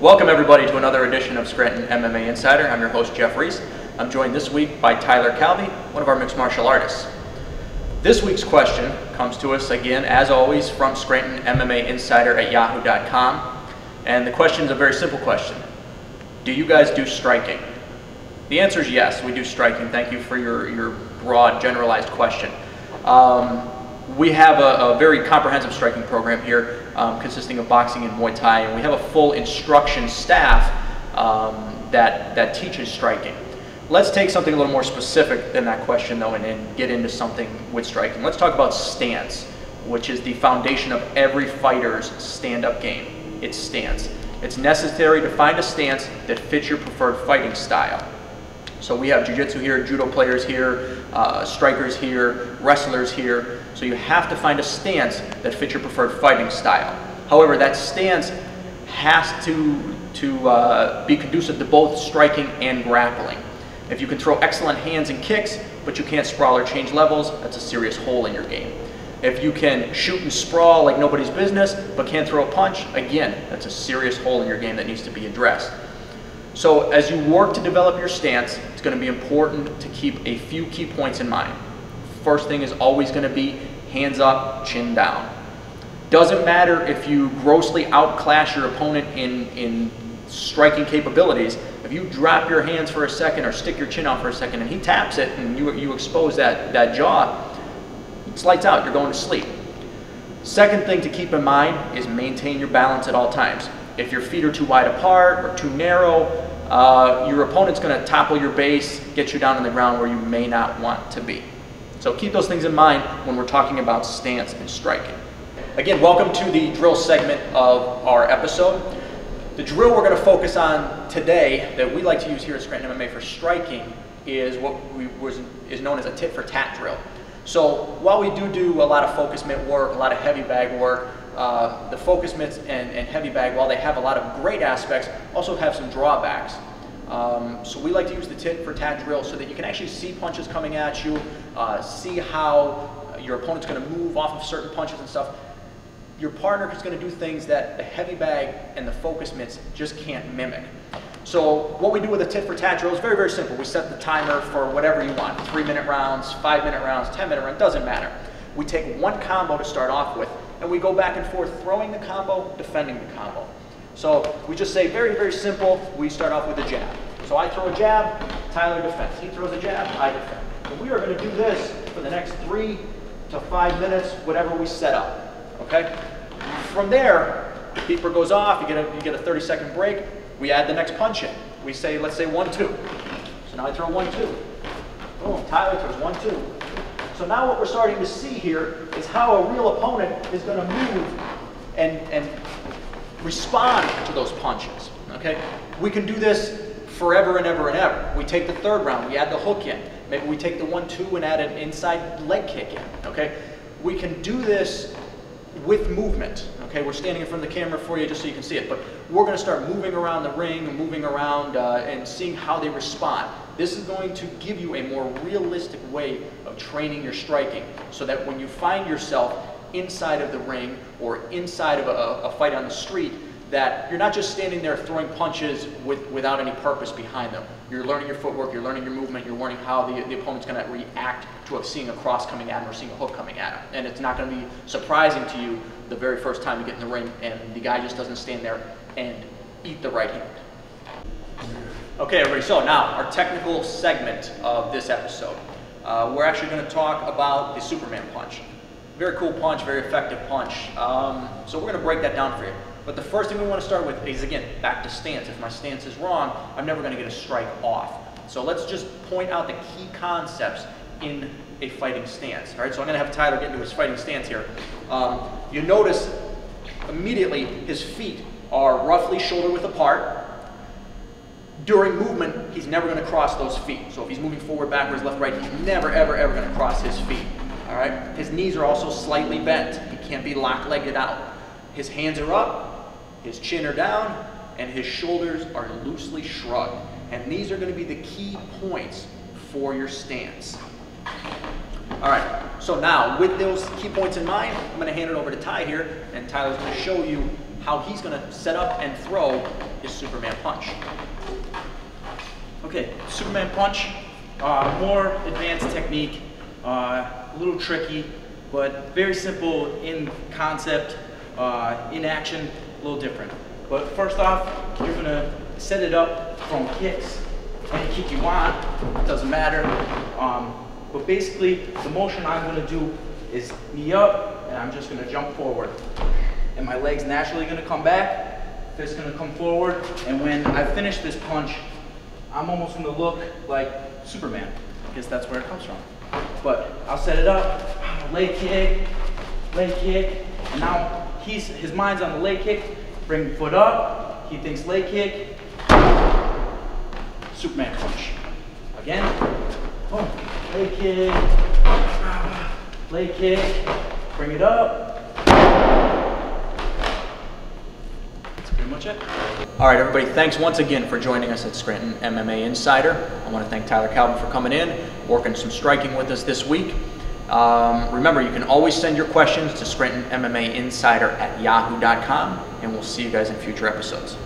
Welcome everybody to another edition of Scranton MMA Insider. I'm your host Jeff Reese. I'm joined this week by Tyler Calvi, one of our mixed martial artists. This week's question comes to us again, as always, from Scranton MMA Insider at yahoo.com. And the question is a very simple question. Do you guys do striking? The answer is yes, we do striking. Thank you for your broad, generalized question. We have a very comprehensive striking program here consisting of boxing and Muay Thai, and we have a full instruction staff that teaches striking. Let's take something a little more specific than that question though and get into something with striking. Let's talk about stance, which is the foundation of every fighter's stand-up game. It's stance. It's necessary to find a stance that fits your preferred fighting style. So we have Jiu-Jitsu here, Judo players here, strikers here, wrestlers here. So you have to find a stance that fits your preferred fighting style. However, that stance has to be conducive to both striking and grappling. If you can throw excellent hands and kicks, but you can't sprawl or change levels, that's a serious hole in your game. If you can shoot and sprawl like nobody's business, but can't throw a punch, again, that's a serious hole in your game that needs to be addressed. So as you work to develop your stance, it's going to be important to keep a few key points in mind. First thing is always going to be hands up, chin down. Doesn't matter if you grossly outclass your opponent in striking capabilities. If you drop your hands for a second or stick your chin out for a second and he taps it and you expose that jaw, it's lights out, you're going to sleep. Second thing to keep in mind is maintain your balance at all times. If your feet are too wide apart or too narrow, your opponent's going to topple your base, get you down on the ground where you may not want to be. So keep those things in mind when we're talking about stance and striking. Again, welcome to the drill segment of our episode. The drill we're going to focus on today that we like to use here at Scranton MMA for striking is what is known as a tit for tat drill. So while we do a lot of focus mitt work, a lot of heavy bag work, the focus mitts and heavy bag, while they have a lot of great aspects, also have some drawbacks. So we like to use the tit for tat drill so that you can actually see punches coming at you, see how your opponent's going to move off of certain punches and stuff. Your partner is going to do things that the heavy bag and the focus mitts just can't mimic. So what we do with a tit for tat drill is very, very simple. We set the timer for whatever you want, 3-minute rounds, 5-minute rounds, 10-minute rounds, doesn't matter. We take one combo to start off with, and we go back and forth throwing the combo, defending the combo. So we just say very, very simple, we start off with a jab. So I throw a jab, Tyler defends. He throws a jab, I defend. And we are going to do this for the next 3 to 5 minutes, whatever we set up. Okay? From there, the beeper goes off, you get a 30-second break, we add the next punch in. We say, let's say 1-2. So now I throw 1-2. Boom, Tyler throws 1-2. So now what we're starting to see here is how a real opponent is going to move and respond to those punches. Okay? We can do this forever and ever and ever. We take the third round, we add the hook in. Maybe we take the 1-2 and add an inside leg kick in. Okay? We can do this with movement. Okay, we're standing in front of the camera for you just so you can see it, but we're going to start moving around the ring and moving around and seeing how they respond. This is going to give you a more realistic way of training your striking so that when you find yourself inside of the ring or inside of a fight on the street, that you're not just standing there throwing punches without any purpose behind them. You're learning your footwork, you're learning your movement, you're learning how the opponent's going to react to seeing a cross coming at him or seeing a hook coming at him. And it's not going to be surprising to you the very first time you get in the ring and the guy just doesn't stand there and eat the right hand. Okay, everybody, so now our technical segment of this episode. We're actually going to talk about the Superman punch. Very cool punch, very effective punch. So we're going to break that down for you. But the first thing we want to start with is, again, back to stance. If my stance is wrong, I'm never going to get a strike off. So let's just point out the key concepts in a fighting stance. All right, so I'm going to have Tyler get into his fighting stance here. You notice immediately his feet are roughly shoulder width apart. During movement, he's never going to cross those feet. So if he's moving forward, backwards, left, right, he's never, ever, ever going to cross his feet. All right, his knees are also slightly bent. He can't be lock-legged out. His hands are up. His chin are down, and his shoulders are loosely shrugged. And these are going to be the key points for your stance. All right, so now with those key points in mind, I'm going to hand it over to Ty here, and Tyler's going to show you how he's going to set up and throw his Superman punch. Okay, Superman punch, more advanced technique, a little tricky, but very simple in concept, in action, a little different. But first off, you're going to set it up from kicks. Any kick you want, it doesn't matter. But basically, the motion I'm going to do is knee up, and I'm just going to jump forward. And my leg's naturally going to come back, fist going to come forward, and when I finish this punch, I'm almost going to look like Superman. I guess that's where it comes from. But I'll set it up, leg kick, and now his mind's on the leg kick. Bring the foot up, he thinks leg kick, Superman punch. Again, boom, leg kick, bring it up. That's pretty much it. All right, everybody, thanks once again for joining us at Scranton MMA Insider. I want to thank Tyler Calvin for coming in, working some striking with us this week. Remember, you can always send your questions to ScrantonMMAinsider@yahoo.com, and we'll see you guys in future episodes.